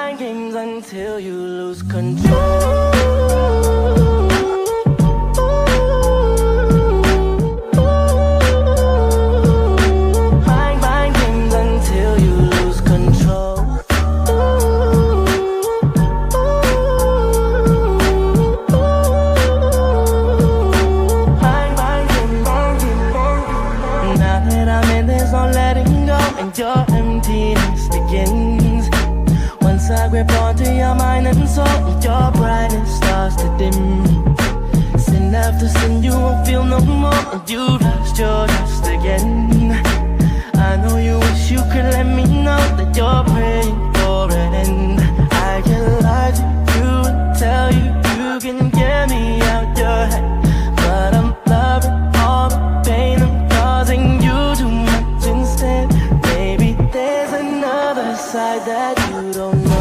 mind games until you lose control. Mind games until you lose control. Now that I'm in, there's no letting go, and your emptiness begins. Once I grip onto your mind and soul, your brightness starts to dim. Sin after sin, you won't feel no more, and you've lost your trust again. I know you wish you could let me know that you're praying for an end. I can lie to you and tell you you can get me out your head, but I'm loving all the pain I'm causing you too much instead. Maybe there's another side that you don't know.